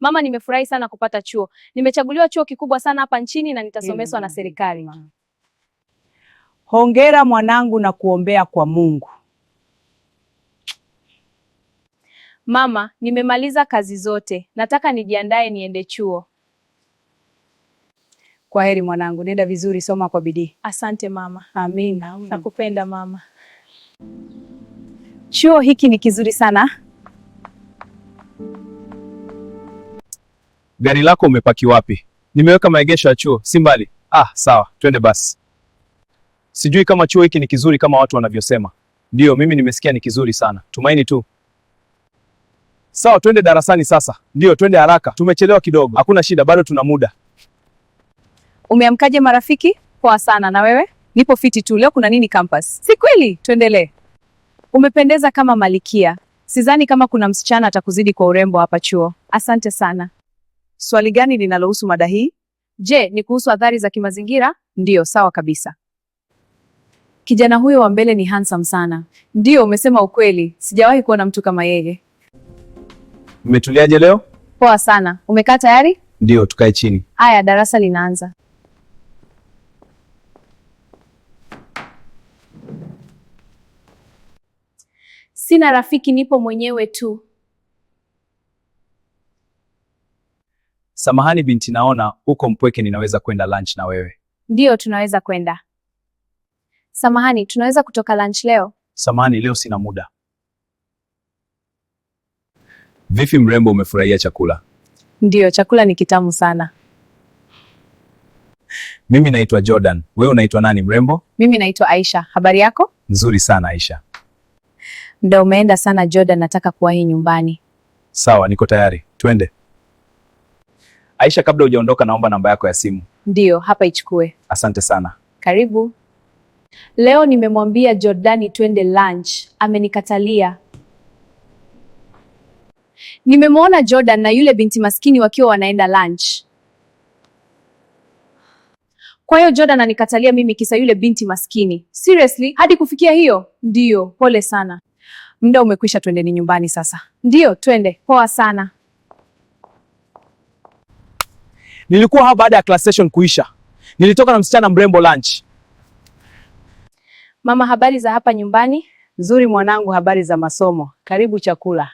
Mama, nimefurahi sana kupata chuo. Nimechaguliwa chuo kikubwa sana hapa nchini na nitasomeshwa na serikali. Hongera mwanangu na kuombea kwa Mungu. Mama, nimemaliza kazi zote. Nataka nijiandae niende chuo. Kwaheri mwanangu, nenda vizuri, soma kwa bidii. Asante mama. Amina. Nakupenda mama. Chuo hiki ni kizuri sana. Gari lako umepaki wapi? Nimeweka maegesho ya chuo, si mbali. Sawa, twende basi. Sijui kama chuo hiki ni kizuri kama watu wanavyosema. Ndio, mimi nimesikia ni kizuri sana. Tumaini tu. Sawa, twende darasani sasa. Ndio, twende haraka. Tumechelewa kidogo. Hakuna shida, bado tuna muda. Umeamkaje marafiki? Poa sana, na wewe? Nipo fiti tu. Leo kuna nini campus? Si kweli? Tuendelee. Umependeza kama malikia. Sidhani kama kuna msichana atakuzidi kwa urembo hapa chuo. Asante sana. Swali gani linalohusu mada hii? Je, ni kuhusu athari za kimazingira? Ndio, sawa kabisa. Kijana huyo wa mbele ni handsome sana. Ndio, umesema ukweli. Sijawahi kuona mtu kama yeye. Umetuliaje leo? Poa sana. Umekaa tayari? Ndio, tukae chini. Haya, darasa linaanza. Sina rafiki, nipo mwenyewe tu. Samahani binti, naona uko mpweke, ninaweza kwenda lunch na wewe? Ndio, tunaweza kwenda. Samahani, tunaweza kutoka lunch leo? Samahani, leo sina muda. Vipi mrembo, umefurahia chakula? Ndio, chakula ni kitamu sana. Mimi naitwa Jordan. Wewe unaitwa nani mrembo? Mimi naitwa Aisha. Habari yako? Nzuri sana Aisha. Muda umeenda sana Jordan, nataka kuwahi nyumbani. Sawa, niko tayari. Twende. Aisha, kabla hujaondoka naomba namba yako ya simu. Ndio, hapa ichukue. Asante sana. Karibu. Leo nimemwambia Jordani twende lunch, amenikatalia. Nimemwona Jordan na yule binti maskini wakiwa wanaenda lunch. Kwa hiyo Jordan anikatalia mimi kisa yule binti maskini. Seriously? Hadi kufikia hiyo? Ndio, pole sana. Muda umekwisha, twendeni nyumbani sasa. Ndio, twende. Poa sana. Nilikuwa hapa baada ya class session kuisha. Nilitoka na msichana mrembo lunch. Mama, habari za hapa nyumbani? Nzuri mwanangu, habari za masomo? Karibu chakula.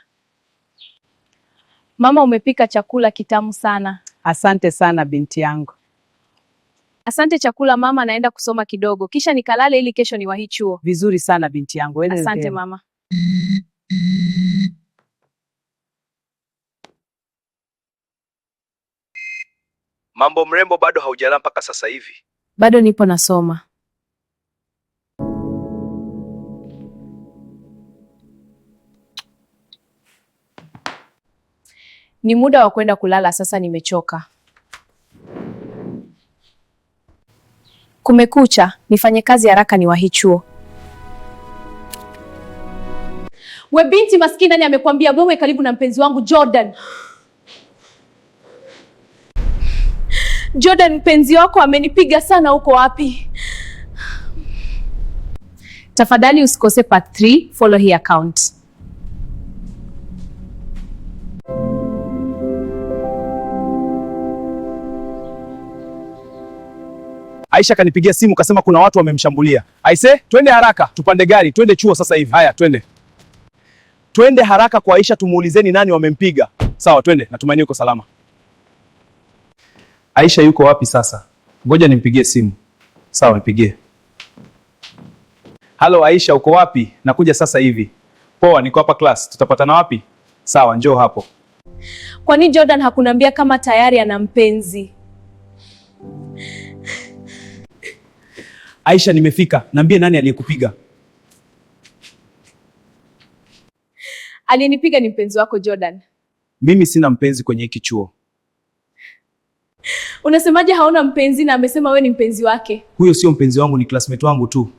Mama, umepika chakula kitamu sana. Asante sana binti yangu. Asante chakula mama, naenda kusoma kidogo kisha nikalale ili kesho niwahi chuo. Vizuri sana binti yangu. Asante mama. Mambo mrembo, bado haujalala mpaka sasa hivi? Bado nipo nasoma. Ni muda wa kwenda kulala sasa, nimechoka. Kumekucha, nifanye kazi haraka niwahi chuo. We binti maskini, nani amekwambia wewe karibu na mpenzi wangu Jordan? Jordan, mpenzi wako amenipiga sana, uko wapi? Tafadhali usikose part 3, follow hii account. Aisha kanipigia simu kasema kuna watu wamemshambulia. Aise, twende haraka, tupande gari, twende chuo sasa hivi. Haya, twende. Twende haraka kwa Aisha, tumuulizeni nani wamempiga. Sawa, twende. Natumaini uko salama. Aisha yuko wapi sasa? Ngoja nimpigie simu. Sawa, nipigie. Halo Aisha, uko wapi? Nakuja sasa hivi. Poa, niko hapa class. Tutapatana wapi? Sawa, njoo hapo. Kwani Jordan hakuniambia kama tayari ana mpenzi? Aisha, nimefika. Niambie nani aliyekupiga? Aliyenipiga ni mpenzi wako Jordan. Mimi sina mpenzi kwenye hiki chuo. Unasemaje hauna mpenzi na amesema wewe ni mpenzi wake? Huyo sio mpenzi wangu, ni classmate wangu tu.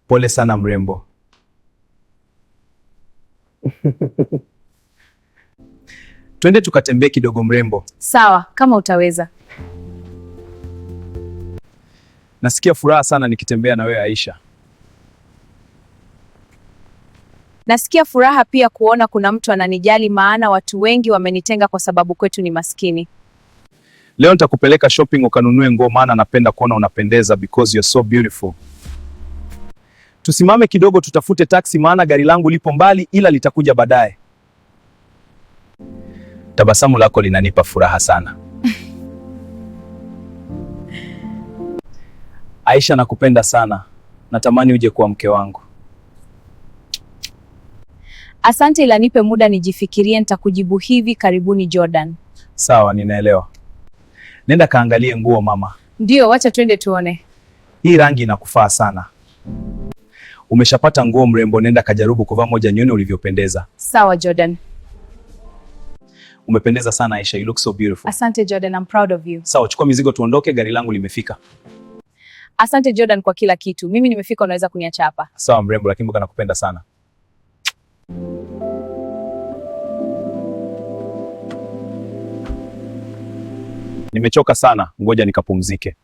Pole sana mrembo. Twende tukatembee kidogo mrembo. Sawa, kama utaweza. Nasikia furaha sana nikitembea na wewe Aisha. Nasikia furaha pia kuona kuna mtu ananijali, maana watu wengi wamenitenga kwa sababu kwetu ni maskini. Leo nitakupeleka shopping ukanunue nguo, maana napenda kuona unapendeza because you're so beautiful. Tusimame kidogo tutafute taksi, maana gari langu lipo mbali, ila litakuja baadaye. Tabasamu lako linanipa furaha sana. Aisha, nakupenda sana. Natamani uje kuwa mke wangu. Asante, ila nipe muda nijifikirie, nitakujibu hivi karibuni Jordan. Sawa, ninaelewa. Nenda kaangalie nguo mama. Ndio, wacha twende tuone. Hii rangi inakufaa sana. Umeshapata nguo mrembo, nenda kajaribu kuvaa moja nione ulivyopendeza. Sawa Jordan. Umependeza sana Aisha, you look so beautiful. Asante Jordan, I'm proud of you. Sawa, chukua mizigo tuondoke, gari langu limefika. Asante Jordan kwa kila kitu. Mimi nimefika, unaweza kuniacha hapa. Sawa mrembo, lakini mbona nakupenda sana. Nimechoka sana, ngoja nikapumzike.